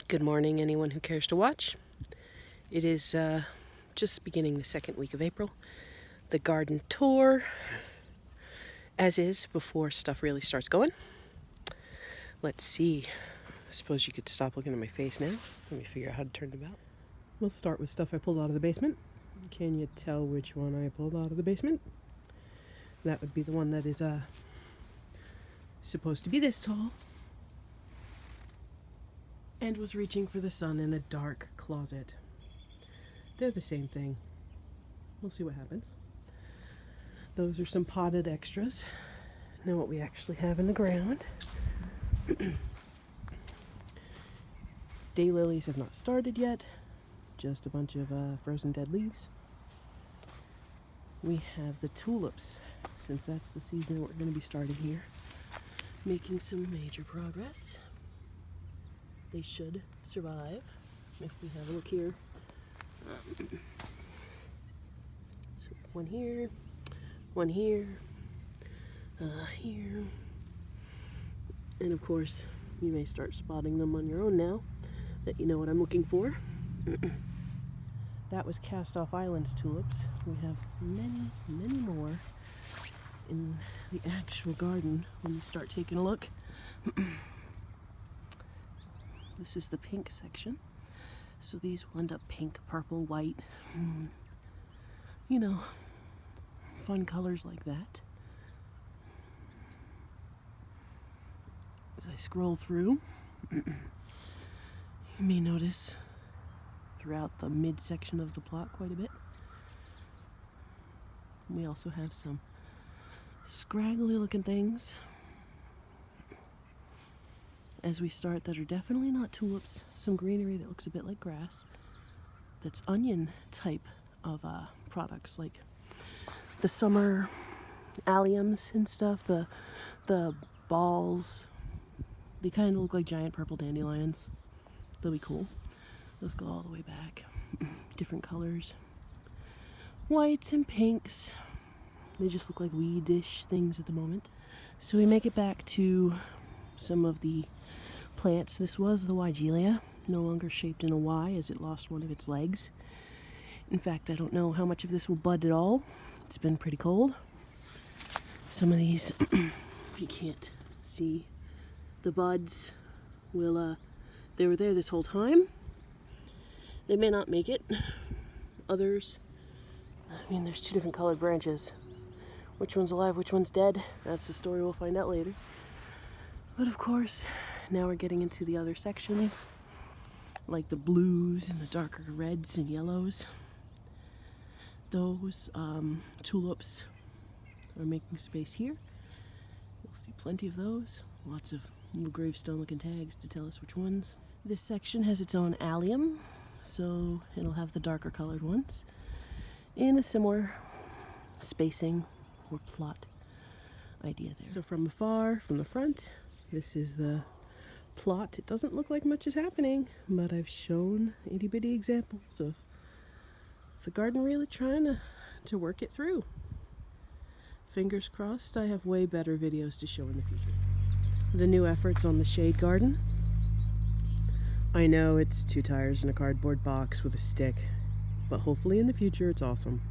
Good morning, anyone who cares to watch. It is just beginning the second week of April. The garden tour, as is, before stuff really starts going. Let's see. I suppose you could stop looking at my face now. Let me figure out how to turn them out. We'll start with stuff I pulled out of the basement. Can you tell which one I pulled out of the basement? That would be the one that is supposed to be this tall and was reaching for the sun in a dark closet. They're the same thing. We'll see what happens. Those are some potted extras. Now what we actually have in the ground. Daylilies have not started yet. Just a bunch of frozen dead leaves. We have the tulips, since that's the season we're going to be starting here. Making some major progress. They should survive if we have a look here. So one here, here, and of course you may start spotting them on your own now that you know what I'm looking for. That was Cast Off Islands tulips. We have many, many more in the actual garden when we start taking a look. This is the pink section. So these will end up pink, purple, white. You know, fun colors like that. As I scroll through, you may notice throughout the midsection of the plot quite a bit. We also have some scraggly looking things as we start that are definitely not tulips. Some greenery that looks a bit like grass. That's onion type of products, like the summer alliums and stuff. The balls, they kind of look like giant purple dandelions. They'll be cool. Those go all the way back. Different colors. Whites and pinks. They just look like weedish things at the moment. So we make it back to some of the plants. This was the Weigelia, no longer shaped in a Y as it lost one of its legs. In fact, I don't know how much of this will bud at all. It's been pretty cold. Some of these, if you can't see, the buds will, they were there this whole time. They may not make it. Others, I mean, there's two different colored branches. Which one's alive, which one's dead? That's the story we'll find out later. But of course, now we're getting into the other sections, like the blues and the darker reds and yellows. Those tulips are making space here. You'll see plenty of those. Lots of little gravestone looking tags to tell us which ones. This section has its own allium, so it'll have the darker colored ones in a similar spacing or plot idea there. So from afar, from the front, this is the plot. It doesn't look like much is happening, but I've shown itty bitty examples of the garden really trying to work it through. Fingers crossed I have way better videos to show in the future. The new efforts on the shade garden. I know it's 2 tires and a cardboard box with a stick, but hopefully in the future it's awesome.